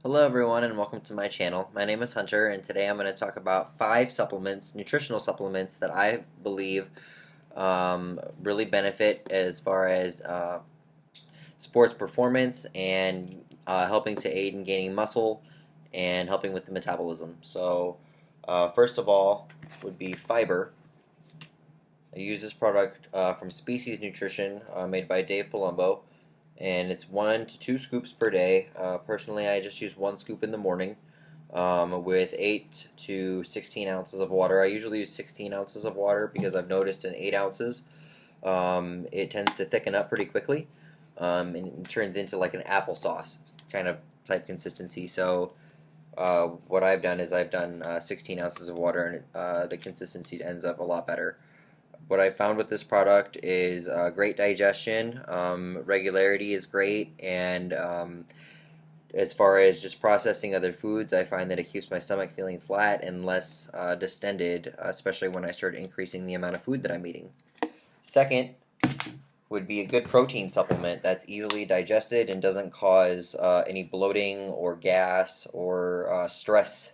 Hello everyone and welcome to my channel. My name is Hunter and today I'm going to talk about 5 supplements, nutritional supplements that I believe really benefit as far as sports performance and helping to aid in gaining muscle and helping with the metabolism. So first of all would be fiber. I use this product from Species Nutrition made by Dave Palumbo, and it's 1 to 2 scoops per day. Personally, I just use 1 scoop in the morning with 8 to 16 ounces of water. I usually use 16 ounces of water because I've noticed in 8 ounces it tends to thicken up pretty quickly and it turns into like an applesauce kind of type consistency. So what I've done is I've done 16 ounces of water and the consistency ends up a lot better. What I found with this product is great digestion, regularity is great, and as far as just processing other foods, I find that it keeps my stomach feeling flat and less distended, especially when I start increasing the amount of food that I'm eating. Second would be a good protein supplement that's easily digested and doesn't cause any bloating or gas or stress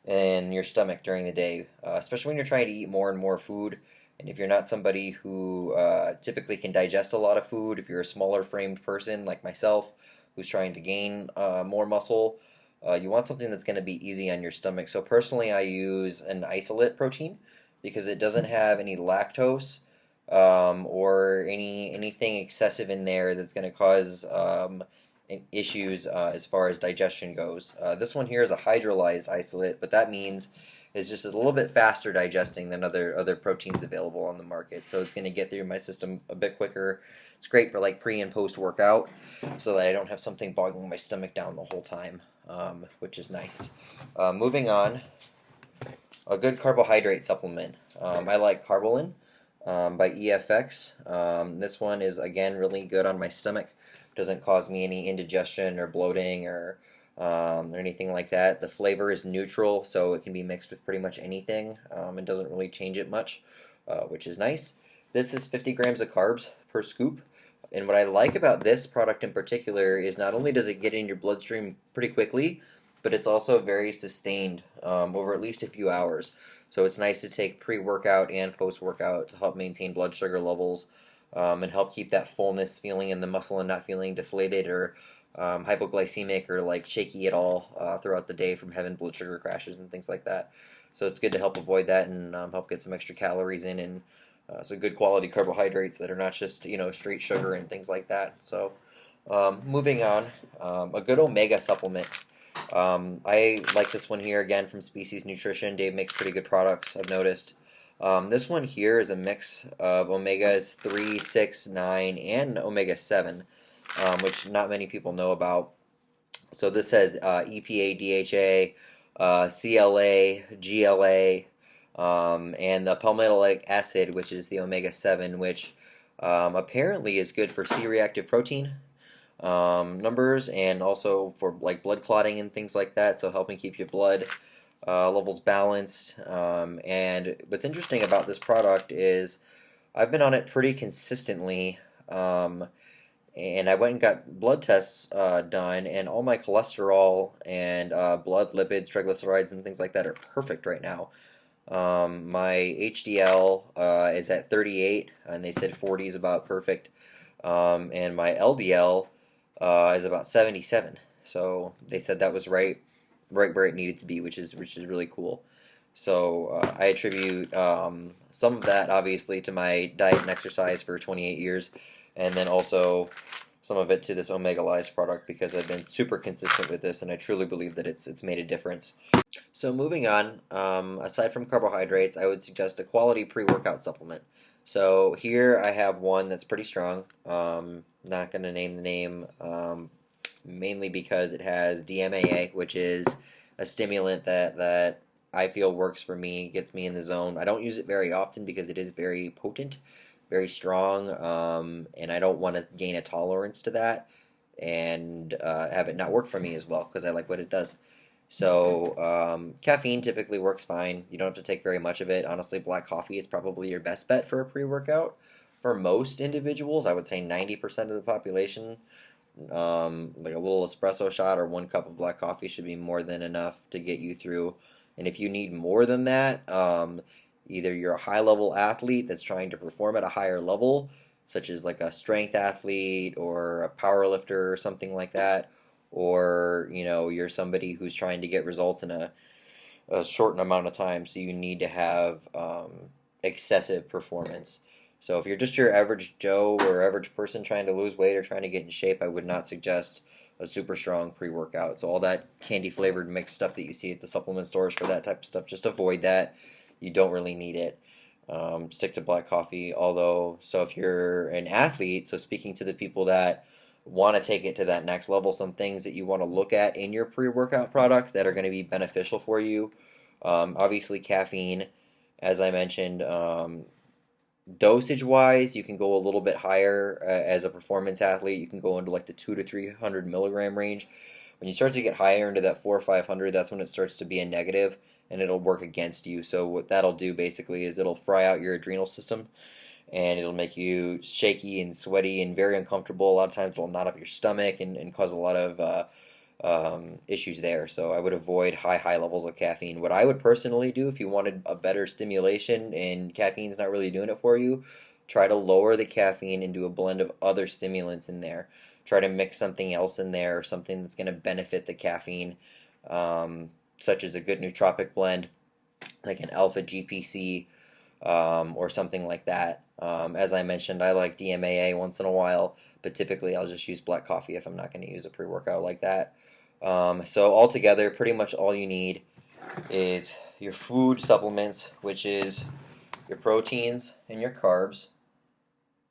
in your stomach during the day, especially when you're trying to eat more and more food. And if you're not somebody who typically can digest a lot of food, if you're a smaller framed person like myself who's trying to gain more muscle, you want something that's going to be easy on your stomach. So personally, I use an isolate protein because it doesn't have any lactose or anything excessive in there that's going to cause issues as far as digestion goes. This one here is a hydrolyzed isolate, but that means is just a little bit faster digesting than other proteins available on the market. So it's going to get through my system a bit quicker. It's great for like pre and post workout so that I don't have something bogging my stomach down the whole time, which is nice. Moving on, a good carbohydrate supplement. I like Carbolin by EFX. This one is again really good on my stomach. Doesn't cause me any indigestion or bloating or anything like that. The flavor is neutral, so it can be mixed with pretty much anything. It doesn't really change it much, which is nice. This is 50 grams of carbs per scoop. And what I like about this product in particular is not only does it get in your bloodstream pretty quickly, but it's also very sustained over at least a few hours. So it's nice to take pre-workout and post-workout to help maintain blood sugar levels and help keep that fullness feeling in the muscle and not feeling deflated or hypoglycemic or like shaky at all throughout the day from having blood sugar crashes and things like that. So it's good to help avoid that and help get some extra calories in and some good quality carbohydrates that are not just straight sugar and things like that. So moving on, a good omega supplement. I like this one here again from Species Nutrition. Dave makes pretty good products, I've noticed. This one here is a mix of omegas 3, 6, 9, and omega 7. Which not many people know about. So this has EPA, DHA, CLA, GLA, and the palmitoleic acid, which is the omega-7, which apparently is good for C-reactive protein numbers and also for like blood clotting and things like that, so helping keep your blood levels balanced. And what's interesting about this product is I've been on it pretty consistently. And I went and got blood tests done, and all my cholesterol and blood lipids, triglycerides, and things like that are perfect right now. My HDL is at 38, and they said 40 is about perfect. And my LDL is about 77. So they said that was right where it needed to be, which is really cool. So I attribute some of that obviously to my diet and exercise for 28 years. And then also some of it to this Omega-Lyze product because I've been super consistent with this and I truly believe that it's made a difference. So moving on, aside from carbohydrates, I would suggest a quality pre-workout supplement. So here I have one that's pretty strong. Not going to name the name, mainly because it has DMAA, which is a stimulant that I feel works for me, gets me in the zone. I don't use it very often because it is very potent, very strong, and I don't want to gain a tolerance to that and have it not work for me as well because I like what it does. So caffeine typically works fine. You don't have to take very much of it. Honestly, black coffee is probably your best bet for a pre-workout. For most individuals, I would say 90% of the population like a little espresso shot or 1 cup of black coffee should be more than enough to get you through. And if you need more than that, either you're a high level athlete that's trying to perform at a higher level, such as like a strength athlete or a power lifter or something like that, or you're somebody who's trying to get results in a shortened amount of time, so you need to have excessive performance. So if you're just your average Joe or average person trying to lose weight or trying to get in shape, I would not suggest a super strong pre-workout. So all that candy flavored mixed stuff that you see at the supplement stores for that type of stuff, just avoid that. You don't really need it. Stick to black coffee. So if you're an athlete, so speaking to the people that want to take it to that next level, some things that you want to look at in your pre-workout product that are going to be beneficial for you. Obviously caffeine, as I mentioned. Dosage wise, you can go a little bit higher as a performance athlete. You can go into like the 200 to 300 milligram range. When you start to get higher into that 400 or 500, that's when it starts to be a negative and it'll work against you. So what that'll do basically is it'll fry out your adrenal system and it'll make you shaky and sweaty and very uncomfortable. A lot of times it'll knot up your stomach and cause a lot of issues there. So I would avoid high levels of caffeine. What I would personally do if you wanted a better stimulation and caffeine's not really doing it for you, try to lower the caffeine and do a blend of other stimulants in there. Try to mix something else in there, something that's going to benefit the caffeine, such as a good nootropic blend, like an alpha GPC, or something like that. As I mentioned, I like DMAA once in a while, but typically I'll just use black coffee if I'm not going to use a pre-workout like that. So altogether, pretty much all you need is your food supplements, which is your proteins and your carbs.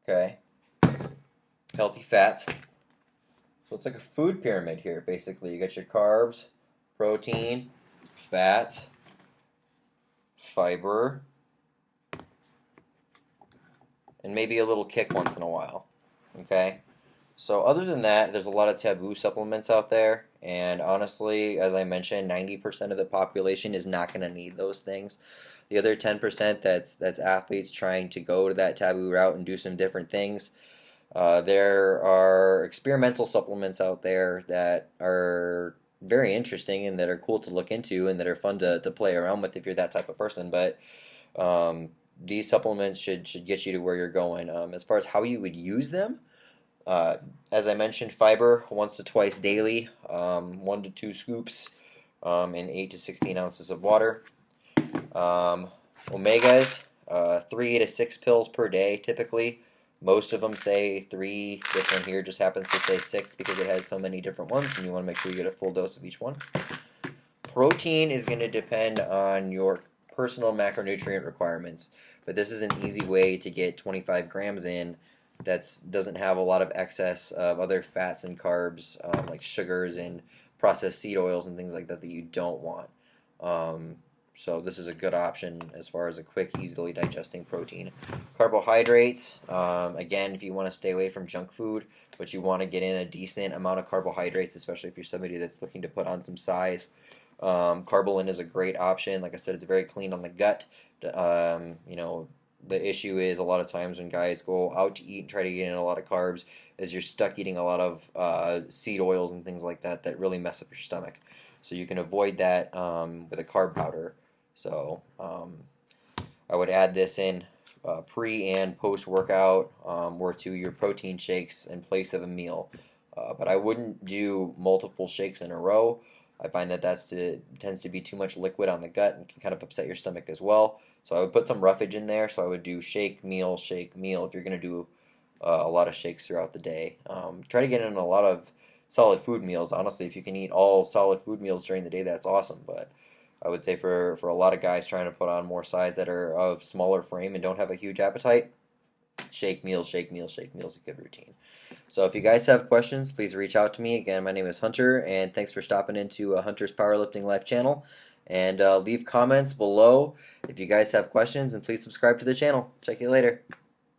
Okay. Healthy fats. So it's like a food pyramid here, basically. You got your carbs, protein, fats, fiber, and maybe a little kick once in a while. Okay? So other than that, there's a lot of taboo supplements out there, and honestly, as I mentioned, 90% of the population is not going to need those things. The other 10% that's athletes trying to go to that taboo route and do some different things. There are experimental supplements out there that are very interesting and that are cool to look into and that are fun to play around with if you're that type of person. But these supplements should get you to where you're going. As far as how you would use them, as I mentioned, fiber once to twice daily, 1 to 2 scoops in 8 to 16 ounces of water. Omegas, 3 to 6 pills per day typically. Most of them say 3. This one here just happens to say 6 because it has so many different ones and you want to make sure you get a full dose of each one. Protein is going to depend on your personal macronutrient requirements, but this is an easy way to get 25 grams in that doesn't have a lot of excess of other fats and carbs, like sugars and processed seed oils and things like that you don't want. So this is a good option as far as a quick, easily digesting protein. Carbohydrates, again, if you want to stay away from junk food, but you want to get in a decent amount of carbohydrates, especially if you're somebody that's looking to put on some size, Carbolin is a great option. Like I said, it's very clean on the gut. The issue is a lot of times when guys go out to eat and try to get in a lot of carbs, is you're stuck eating a lot of seed oils and things like that that really mess up your stomach. So you can avoid that with a carb powder. So I would add this in pre and post workout or to your protein shakes in place of a meal. But I wouldn't do multiple shakes in a row. I find that tends to be too much liquid on the gut and can kind of upset your stomach as well. So I would put some roughage in there. So I would do shake, meal, if you're going to do a lot of shakes throughout the day. Try to get in a lot of solid food meals. Honestly, if you can eat all solid food meals during the day, that's awesome. But I would say for a lot of guys trying to put on more size that are of smaller frame and don't have a huge appetite, shake meals is a good routine. So if you guys have questions, please reach out to me. Again, my name is Hunter, and thanks for stopping into Hunter's Powerlifting Life channel. And leave comments below if you guys have questions, and please subscribe to the channel. Check you later.